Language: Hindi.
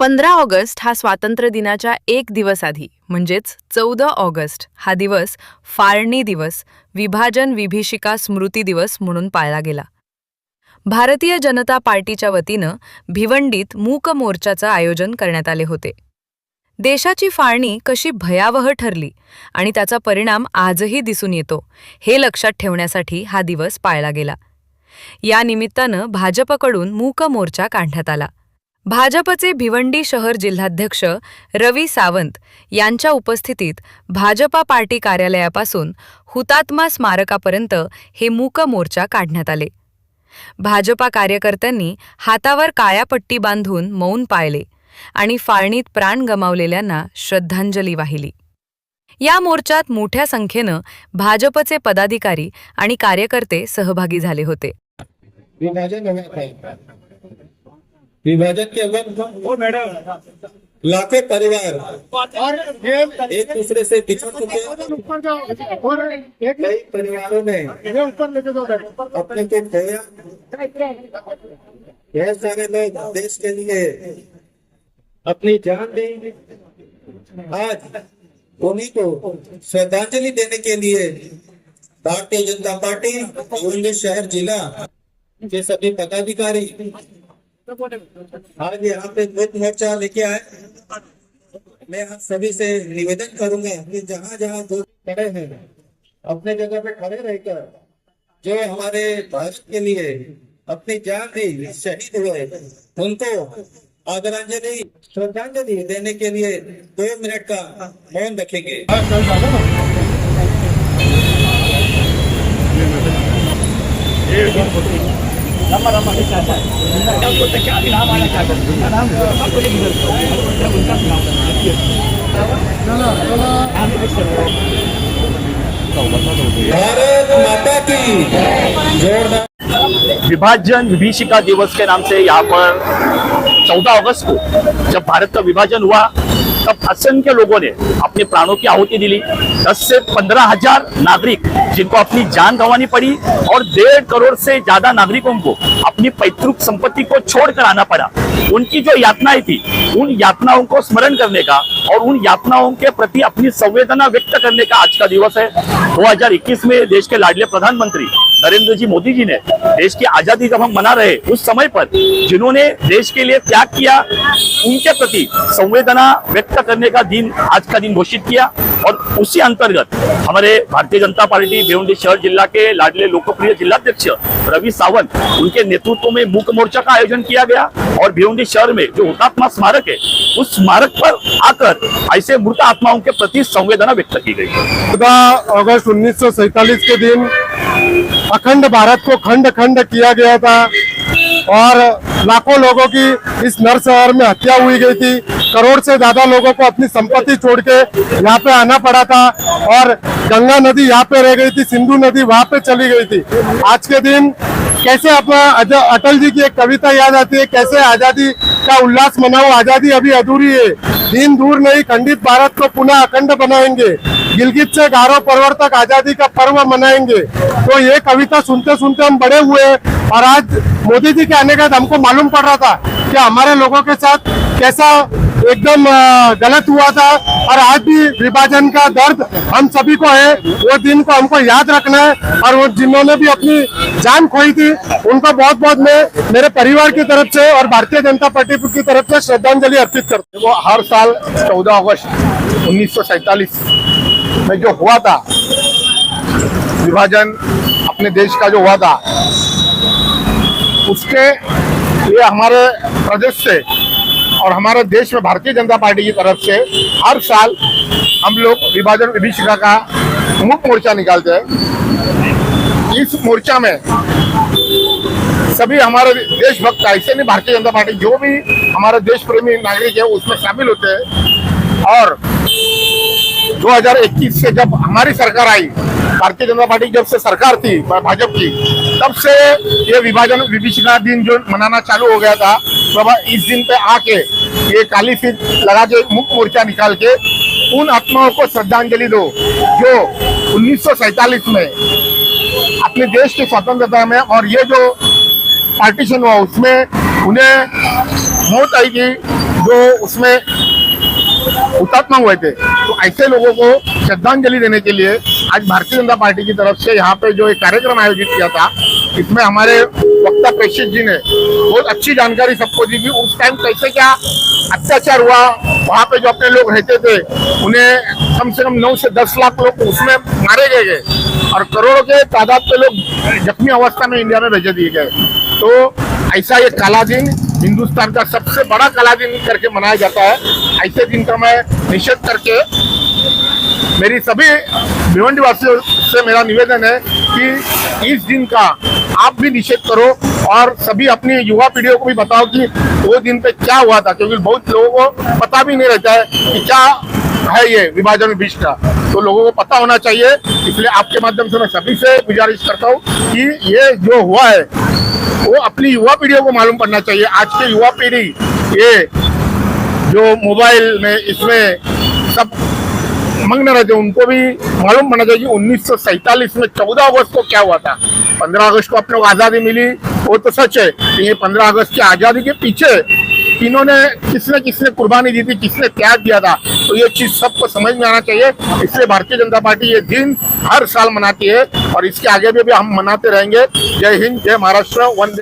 15 ऑगस्ट हा स्वातंत्र्य दिनाच्या एक दिवस आधी म्हणजेच 14 ऑगस्ट हा दिवस फाळणी दिवस, विभाजन विभीषिका स्मृती दिवस म्हणून पाळला गेला. भारतीय जनता पार्टीच्या वतीनं भिवंडीत मूक मोर्चाचं आयोजन करण्यात आले होते. देशाची फाळणी कशी भयावह ठरली आणि त्याचा परिणाम आजही दिसून येतो हे लक्षात ठेवण्यासाठी हा दिवस पाळला गेला. या निमित्तानं भाजपकडून मूक मोर्चा काढण्यात आला. भाजपचे भिवंडी शहर जिल्हाध्यक्ष रवी सावंत यांच्या उपस्थितीत भाजपा पार्टी कार्यालयापासून हुतात्मा स्मारकापर्यंत हे मूक मोर्चा काढण्यात आले. भाजपा कार्यकर्त्यांनी हातावर काळ्या पट्टी बांधून मौन पाळले आणि फाळणीत प्राण गमावलेल्यांना श्रद्धांजली वाहिली. या मोर्चात मोठ्या संख्येनं भाजपचे पदाधिकारी आणि कार्यकर्ते सहभागी झाले होते. विभाजन के वक्त लाखों परिवार एक दूसरे से बिछड़ चुके. कई परिवारों ने अपने को खोया. बहुत सारे लोग देश के लिए अपनी जान दी. आज उन्हीं को श्रद्धांजलि देने के लिए भारतीय जनता पार्टी भिवंडी शहर जिला के सभी पदाधिकारी आज यहाँ पे मूक मोर्चा लेके आए. मैं आप सभी से निवेदन करूंगा कि जहाँ जहाँ जो खड़े हैं अपने जगह पे खड़े रहकर जो हमारे भारत के लिए अपनी जान दी, शहीद हुए, उनको आदरांजलि श्रद्धांजलि देने के लिए 2 मिनट का मौन रखेंगे. भारत माता की जोरदार. विभाजन विभीषिका दिवस के नाम से यहाँ पर 14 अगस्त को जब भारत का विभाजन हुआ तब असंख्य लोगों ने अपने प्राणों की आहुति दिली. 10 से 15 हजार नागरिक जिनको अपनी जान गंवानी पड़ी और 1.5 करोड़ से ज्यादा नागरिकों को अपनी पैतृक संपत्ति को छोड़कर आना पड़ा. उनकी जो यातनाएं थी उन यातनाओं को स्मरण करने का और उन यातनाओं के प्रति अपनी संवेदना व्यक्त करने का आज का दिवस है. 2021 में देश के लाडले प्रधानमंत्री नरेंद्र जी मोदी जी ने देश की आजादी जब हम मना रहे उस समय पर जिन्होंने देश के लिए त्याग किया उनके प्रति संवेदना व्यक्त करने का दिन आज का दिन घोषित किया. और उसी अंतर्गत हमारे भारतीय जनता पार्टी भिवंडी शहर जिला के लाडले लोकप्रिय जिलाध्यक्ष रवि सावंत उनके नेतृत्व में मूक मोर्चा का आयोजन किया गया और भिवंडी शहर में जो हुतात्मा स्मारक है उस स्मारक पर आकर ऐसे मृत आत्माओं के प्रति संवेदना व्यक्त की गई. 14 अगस्त 1947 के दिन अखंड भारत को खंड खंड किया गया था और लाखों लोगों की इस नरसंहार में हत्या हुई गई थी. करोड़ से ज्यादा लोगों को अपनी संपत्ति छोड़ के यहाँ पे आना पड़ा था और गंगा नदी यहाँ पे रह गई थी, सिंधु नदी वहाँ पे चली गई थी. आज के दिन कैसे अपना अटल जी की एक कविता याद आती है, कैसे आजादी का उल्लास मनाओ, आजादी अभी अधूरी है, दिन दूर नहीं खंडित भारत को पुनः अखंड बनाएंगे, गिलगित से गारो परवर तक आजादी का पर्व मनाएंगे. तो ये कविता सुनते सुनते हम बड़े हुए और आज मोदी जी के आने के बाद हमको मालूम पड़ रहा था कि हमारे लोगों के साथ कैसा एकदम गलत हुआ था और आज भी विभाजन का दर्द हम सभी को है. वो दिन को हमको याद रखना है और वो जिन्होंने भी अपनी जान खोई थी उनको बहुत बहुत मैं मेरे परिवार की तरफ से और भारतीय जनता पार्टी की तरफ से श्रद्धांजलि अर्पित करता हूँ. वो हर साल 14 अगस्त 1947 में जो हुआ था विभाजन अपने देश का जो हुआ था उसके लिए हमारे प्रदेश से और हमारे देश में भारतीय जनता पार्टी की तरफ से हर साल हम लोग विभाजन विभीषिका का मूक मोर्चा निकालते हैं. इस मोर्चा में सभी हमारे देशभक्त ऐसे नहीं भारतीय जनता पार्टी जो भी हमारे देश प्रेमी नागरिक है उसमें शामिल होते हैं. और 2021 से जब हमारी सरकार आई, भारतीय जनता पार्टी जब से सरकार थी भाजपा की, तब से ये विभाजन विभीषिका दिन जो मनाना चालू हो गया था. बाबा इस दिन पे आके ये काली फीत लगा के मुक्त मोर्चा निकाल के उन आत्माओं को श्रद्धांजलि दो जो 1947 में अपने देश की स्वतंत्रता में और ये जो पार्टीशन हुआ उसमें उन्हें मौत आई थी, जो उसमें हुतात्मा हुए थे। तो ऐसे लोगों को श्रद्धांजलि देने के लिए आज भारतीय जनता पार्टी की तरफ से यहाँ पे जो एक कार्यक्रम आयोजित किया था, इसमें हमारे वक्ता प्रेषित जी ने बहुत अच्छी जानकारी सबको दी कि उस टाइम कैसे क्या अत्याचार हुआ, वहाँ पे जो अपने लोग रहते थे उन्हें कम से कम 9 से 10 लाख लोग उसमें मारे गए और करोड़ों के तादाद पे लोग जख्मी अवस्था में इंडिया में भेज दिए गए। तो ऐसा ये काला दिन हिंदुस्तान का सबसे बड़ा काला दिन करके मनाया जाता है। ऐसे दिन का मैं निषेध करके मेरी सभी भिवंडी वासियों से मेरा निवेदन है कि इस दिन का आप भी निषेध करो और सभी अपनी युवा पीढ़ियों को भी बताओ कि वो दिन पे क्या हुआ था, क्योंकि बहुत लोगों को पता भी नहीं रहता है कि क्या है ये विभाजन विभीषण का, तो लोगों को पता होना चाहिए। इसलिए आपके माध्यम से मैं सभी से गुजारिश करता हूँ कि ये जो हुआ है वो अपनी युवा पीढ़ियों को मालूम पड़ना चाहिए। आज की युवा पीढ़ी ये जो मोबाइल में इसमें सब मग्न रहते हैं, उनको भी मालूम पड़ना चाहिए कि 1947 में 14 अगस्त को क्या हुआ था। 15 अगस्त को अपने को आज़ादी मिली, वो तो सच है। ये 15 अगस्त की आज़ादी के पीछे इन्होंने किसने कुर्बानी दी थी, किसने त्याग दिया था, तो ये चीज सबको समझ में आना चाहिए। इसलिए भारतीय जनता पार्टी ये दिन हर साल मनाती है और इसके आगे भी हम मनाते रहेंगे। जय हिंद, जय महाराष्ट्र, वंदे।